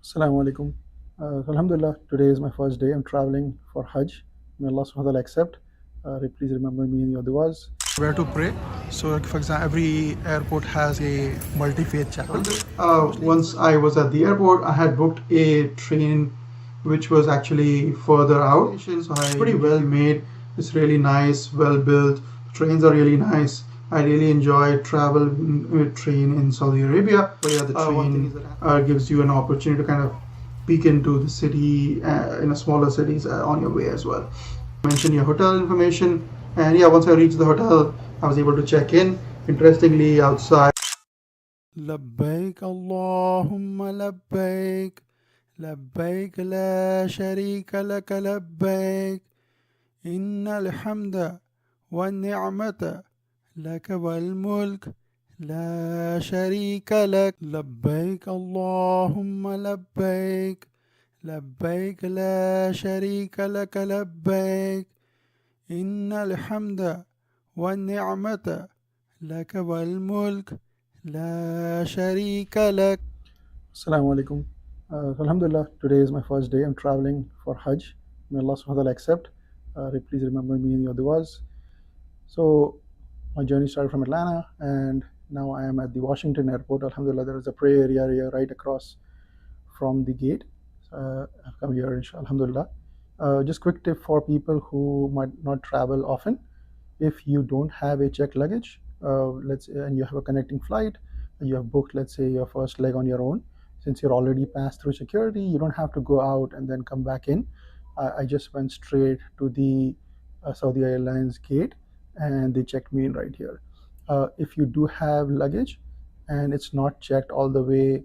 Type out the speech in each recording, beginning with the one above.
Assalamu alaikum. Alhamdulillah, today is my first day. I'm traveling for Hajj. May Allah subhanahu wa ta'ala accept. Please remember me in your du'as. Where to pray. So, like, for example, every airport has a multi-faith chapel. Once I was at the airport, I had booked a train which was actually further out. So it's pretty well made. It's really nice, well built. Trains are really nice. I really enjoy travel with train in Saudi Arabia. But yeah, the train gives you an opportunity to kind of peek into the city in a smaller cities on your way as well. Mention your hotel information, and yeah, once I reached the hotel, I was able to check in. Interestingly, outside. لبيك اللهم لبيك لبيك لا شريك لك لبيك إن الحمد والنعمة لك والملك لا شريك لك لبيك اللهم لبيك لبيك لا شريك لك لبيك إن الحمد والنعمة لك والملك لا شريك لك. Assalamu alaikum. Alhamdulillah, today is my first day. I'm traveling for Hajj. May Allah subhanahu wa ta'ala accept. Please remember me in your du'as. So, my journey started from Atlanta, and now I am at the Washington airport. Alhamdulillah, there is a prayer area here right across from the gate. I've come here, inshallah. Alhamdulillah. Just quick tip for people who might not travel often. If you don't have a checked luggage, and you have a connecting flight, you have booked, let's say, your first leg on your own, since you're already passed through security, you don't have to go out and then come back in. I just went straight to the Saudi Airlines gate, and they checked me in right here. If you do have luggage and it's not checked all the way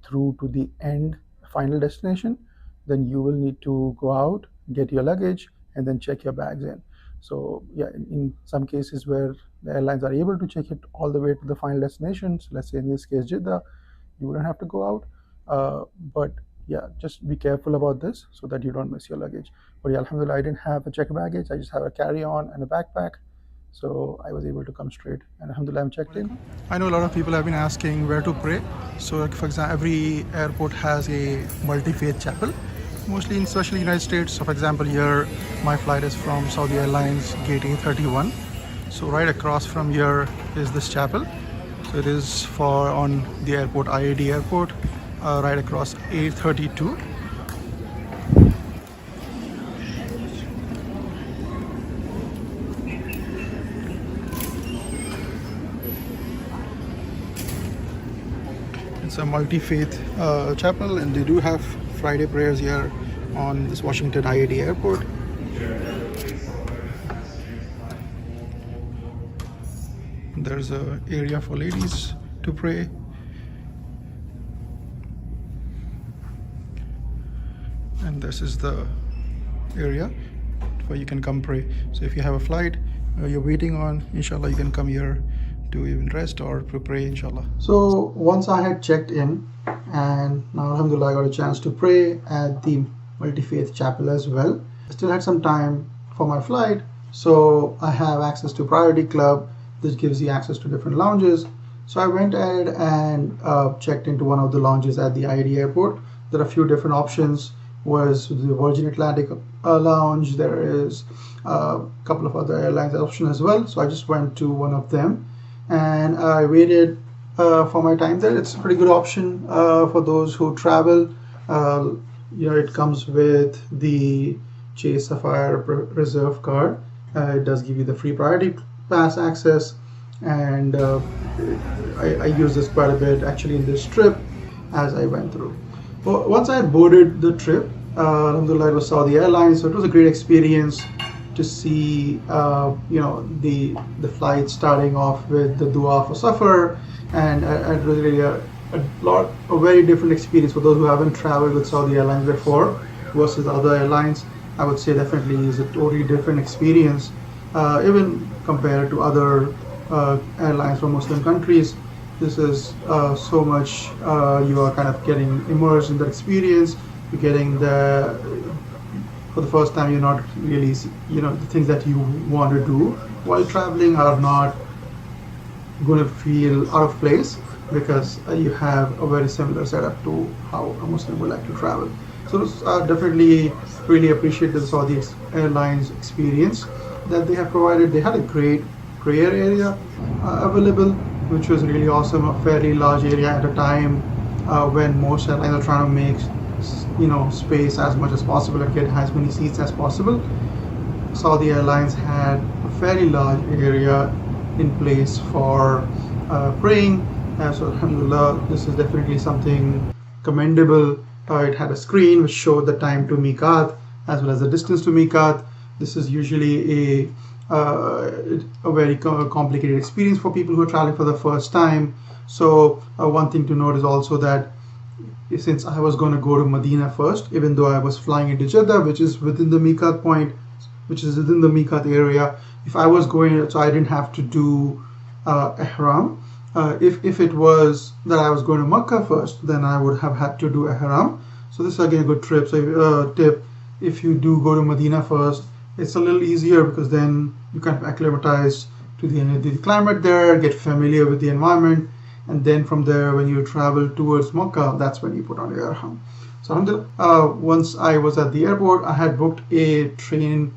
through to the end final destination, then you will need to go out, get your luggage, and then check your bags in. So yeah, in some cases where the airlines are able to check it all the way to the final destinations, let's say in this case Jeddah, you wouldn't have to go out. But yeah, just be careful about this so that you don't miss your luggage. But yeah, alhamdulillah, I didn't have a check baggage. I just have a carry-on and a backpack. So I was able to come straight, and alhamdulillah, I'm checked in. I know a lot of people have been asking where to pray. So like, for example, every airport has a multi-faith chapel, mostly in especially United States. So for example, here my flight is from Saudi Airlines gate A31. So right across from here is this chapel. So it is for on the airport, IAD airport, right across A32. It's a multi-faith chapel, and they do have Friday prayers here on this Washington IAD airport. There's a area for ladies to pray. And this is the area where you can come pray. So if you have a flight you're waiting on, inshallah, you can come here to even rest or to pray, inshallah. So once I had checked in, and now alhamdulillah I got a chance to pray at the multi-faith chapel as well. I still had some time for my flight, so I have access to Priority Club. This gives you access to different lounges. So I went ahead and checked into one of the lounges at the IAD airport. There are a few different options. Was the Virgin Atlantic lounge. There is a couple of other airlines options as well. So I just went to one of them, and I waited for my time there. It's a pretty good option for those who travel. It comes with the Chase Saphire Reserve card. It does give you the free priority pass access, and I use this quite a bit actually in this trip as I went through. Once I had boarded the trip, alhamdulillah, it was Saudi Airlines, so it was a great experience to see the flight starting off with the dua for Safar, and it was really a very different experience for those who haven't traveled with Saudi Airlines before versus other airlines. I would say definitely is a totally different experience, even compared to other airlines from Muslim countries. This is so much, you are kind of getting immersed in the experience. You're getting for the first time, you're not really, the things that you want to do while traveling are not going to feel out of place. because you have a very similar setup to how a Muslim would like to travel. So definitely really appreciate the Saudi Airlines experience that they have provided. They had a great prayer area available, which was really awesome. A fairly large area at a time when most airlines are trying to make space as much as possible and get as many seats as possible. Saudi Airlines had a fairly large area in place for praying. So alhamdulillah, this is definitely something commendable. It had a screen which showed the time to Miqat as well as the distance to Miqat. This is usually a very complicated experience for people who are traveling for the first time. So one thing to note is also that since I was going to go to Medina first, even though I was flying into Jeddah, which is within the Miqat point, which is within the Miqat area, if I was going, so I didn't have to do ihram. If it was that I was going to Makkah first, then I would have had to do ihram. So this is again a good trip. So tip: if you do go to Medina first, it's a little easier because then you kind of acclimatize to the climate there, get familiar with the environment, and then from there, when you travel towards Makkah, that's when you put on your ihram. So once I was at the airport, I had booked a train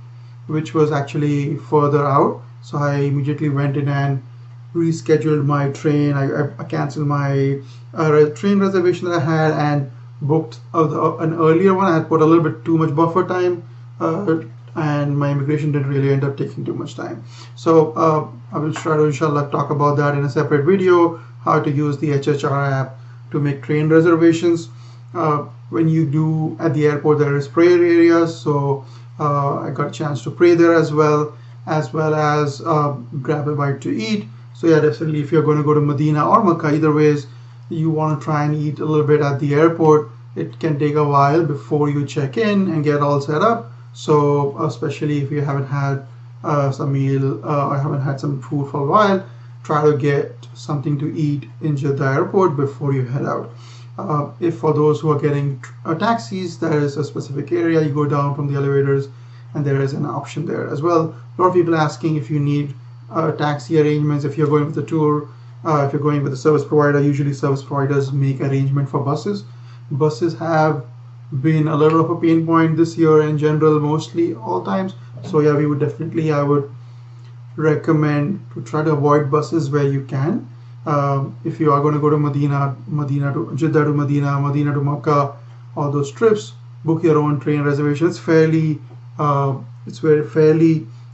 which was actually further out. So I immediately went in and rescheduled my train. I canceled my train reservation that I had and booked an earlier one. I had put a little bit too much buffer time, and my immigration didn't really end up taking too much time. So I will try to inshallah talk about that in a separate video, how to use the HHR app to make train reservations. When you do at the airport, there is prayer areas, so I got a chance to pray there as well as grab a bite to eat. So yeah, definitely if you're going to go to Medina or Makkah, either ways, you want to try and eat a little bit at the airport. It can take a while before you check in and get all set up. So especially if you haven't had some meal or haven't had some food for a while, try to get something to eat in Jeddah Airport before you head out. If for those who are getting taxis, there is a specific area. You go down from the elevators and there is an option there as well. A lot of people asking if you need taxi arrangements, if you're going with a tour, if you're going with a service provider. Usually service providers make arrangement for buses. Buses have been a little of a pain point this year in general, mostly all times. So yeah, I would recommend to try to avoid buses where you can. If you are going to go to Medina to Jeddah to Medina, Medina to Makkah, all those trips, book your own train reservation. It's fairly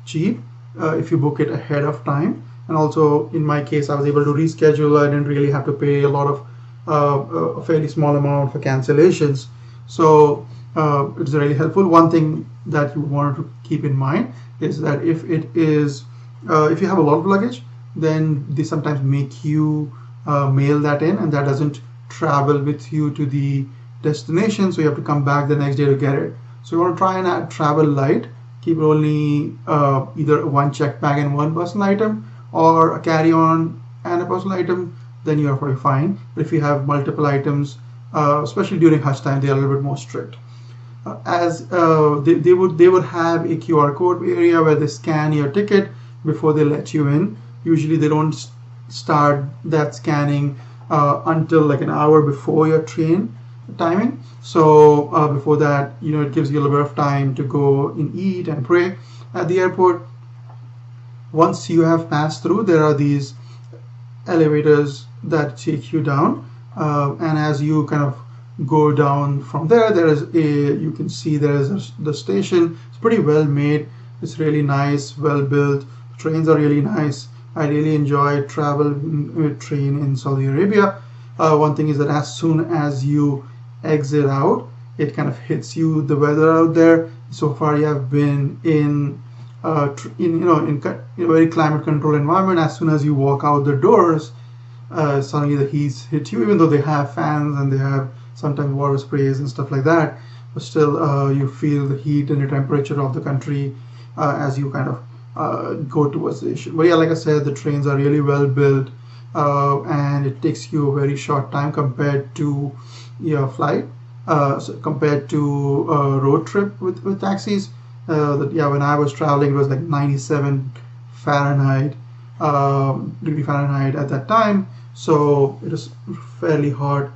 cheap if you book it ahead of time. And also in my case, I was able to reschedule. I didn't really have to pay a lot of a fairly small amount for cancellations. So it's really helpful. One thing that you want to keep in mind is that if you have a lot of luggage, then they sometimes make you mail that in, and that doesn't travel with you to the destination, so you have to come back the next day to get it. So you want to try and travel light, keep only either one checked bag and one personal item, or a carry-on and a personal item, then you are probably fine. But if you have multiple items, especially during Hajj time, they are a little bit more strict. They would have a QR code area where they scan your ticket before they let you in. Usually they don't start that scanning until like an hour before your train timing. So before that, it gives you a little bit of time to go and eat and pray at the airport. Once you have passed through, there are these elevators that take you down, and as you kind of go down from there, you can see there is the station. It's pretty well made. It's really nice, well built. Trains are really nice. I really enjoy traveling with train in Saudi Arabia. One thing is that as soon as you exit out, it kind of hits you the weather out there. So far, you have been in a very climate controlled environment. As soon as you walk out the doors, suddenly the heat hit you. Even though they have fans and they have sometimes water sprays and stuff like that, but still you feel the heat and the temperature of the country as you kind of go towards the issue. But yeah, like I said, the trains are really well built, and it takes you a very short time compared to your flight, compared to a road trip with taxis. When I was traveling, it was like 97 degree Fahrenheit at that time. so it is fairly hard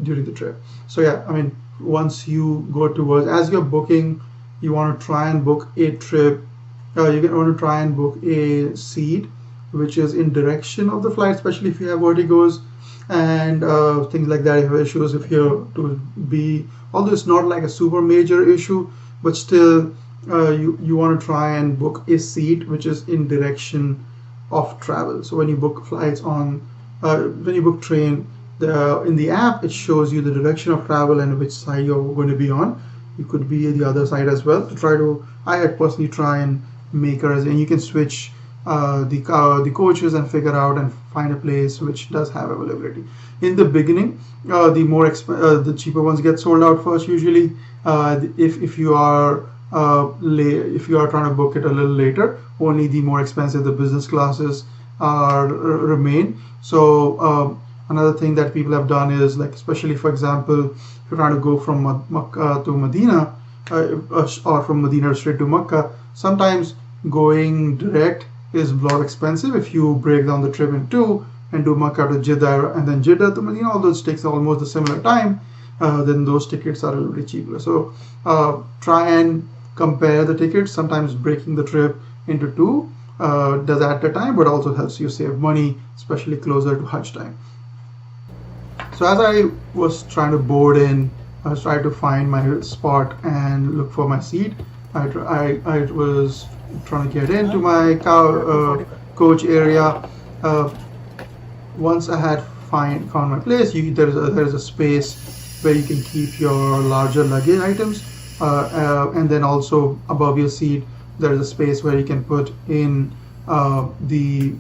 during the trip. So yeah, I mean, once you go towards, as you're booking, you want to try and book a trip, you can want to try and book a seat which is in direction of the flight, especially if you have vertigos and things like that. If you have issues, if you're to be, although it's not like a super major issue, but still you want to try and book a seat which is in direction of travel. So when you book flights on when you book train, in the app it shows you the direction of travel and which side you're going to be on. You could be the other side as well. To try to, I had personally try and make a reservation. You can switch the coaches and figure out and find a place which does have availability. In the beginning, the cheaper ones get sold out first usually. If you are if you are trying to book it a little later, only the more expensive, the business classes remain. So another thing that people have done is, like, especially for example, if you're trying to go from Makkah to Medina, or from Medina straight to Makkah, sometimes going direct is a lot expensive. If you break down the trip in two and do Makkah to Jeddah and then Jeddah to Medina, although it takes almost a similar time, then those tickets are a little bit cheaper. So try and compare the tickets. Sometimes breaking the trip into two does add to time, but also helps you save money, especially closer to Hajj time. So as I was trying to board in, I was trying to find my spot and look for my seat. I was trying to get into my coach area. Once I had found my place, there is a space where you can keep your larger luggage items, and then also above your seat there is a space where you can put in the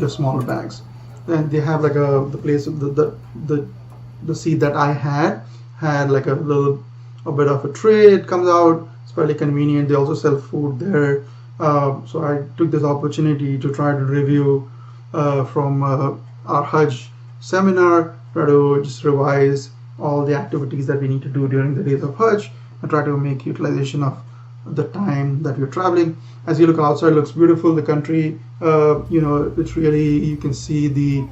smaller bags. And they have like the place, the seat that I had like a bit of a tray. It comes out. It's fairly convenient. They also sell food there. So I took this opportunity to try to review from our Hajj seminar, try to just revise all the activities that we need to do during the days of Hajj, and try to make utilization of the time that we're traveling. As you look outside, it looks beautiful. The country, it's really, you can see the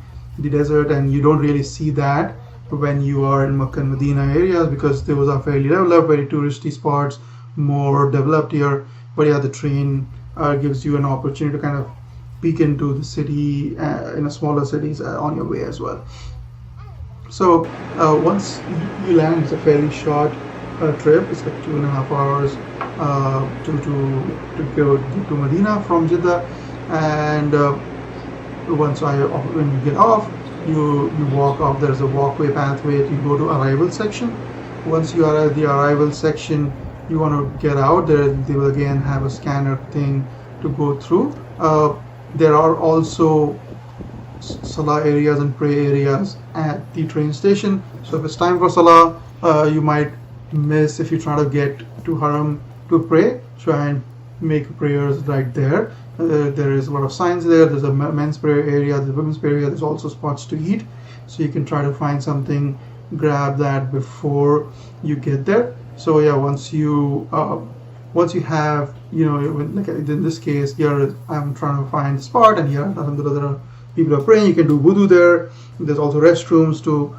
desert, and you don't really see that when you are in Makkah and Medina areas, because those are fairly developed, very touristy spots, more developed here. But yeah, the train gives you an opportunity to kind of peek into the city in a smaller cities on your way as well. So once you land, it's a fairly short trip. It's like 2.5 hours to go to Medina from Jeddah. And when you get off, you walk off. There's a walkway pathway to go to arrival section. Once you are at the arrival section, you want to get out there. They will again have a scanner thing to go through. There are also Salah areas and pray areas at the train station. So if it's time for Salah, you might miss if you try to get to Haram to pray. Try and make prayers right there. There is a lot of signs there. There's a men's prayer area, there's a women's prayer area. There's also spots to eat, so you can try to find something, grab that before you get there. So yeah, once you have, like in this case here, I'm trying to find the spot, and here other people are praying. You can do wudu there. There's also restrooms to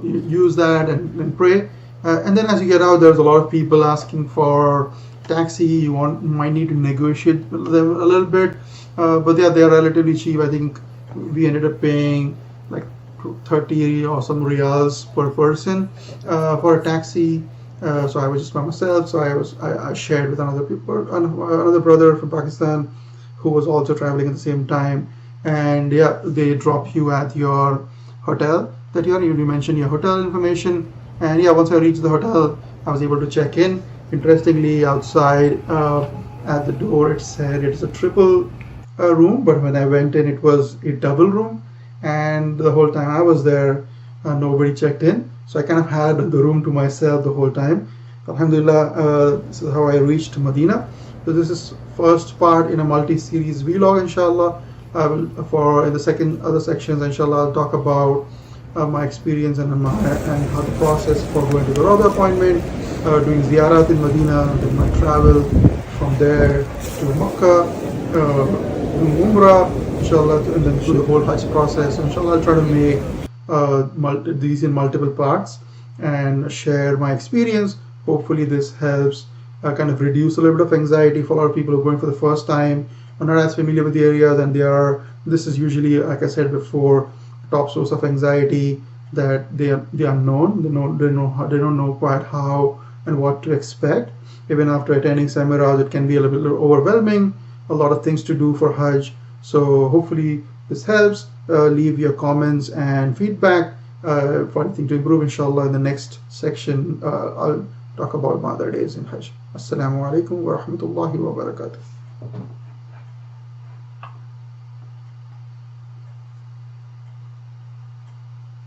use that and pray. And then as you get out, there's a lot of people asking for taxi. You might need to negotiate them a little bit, but yeah, they are relatively cheap. I think we ended up paying like 30 or some riyals per person for a taxi. So I was just by myself. So I shared with another brother from Pakistan who was also traveling at the same time. And yeah, they drop you at your hotel that you mentioned your hotel information. And yeah, once I reached the hotel, I was able to check in. Interestingly, outside at the door it said it's a triple room, but when I went in, it was a double room. And the whole time I was there, nobody checked in, so I kind of had the room to myself the whole time. Alhamdulillah, this is how I reached Medina. So this is first part in a multi-series vlog, inshallah. I will, in the other sections, inshallah, I'll talk about my experience and how the process for going to the Rawda appointment, doing ziyarat in Medina, then my travel from there to Makkah, doing Umrah, inshallah, and then through the whole Hajj process. Inshallah, I'll try to make these in multiple parts and share my experience. Hopefully, this helps kind of reduce a little bit of anxiety for a lot of people who are going for the first time, are not as familiar with the areas, and this is usually, like I said before, top source of anxiety, that the unknown. They don't know quite how and what to expect. Even after attending seminars, it can be a little bit overwhelming, a lot of things to do for Hajj. So hopefully this helps. Leave your comments and feedback for anything to improve. Inshallah, in the next section, I'll talk about my other days in Hajj. Assalamu alaikum wa rahmatullahi wa barakatuh.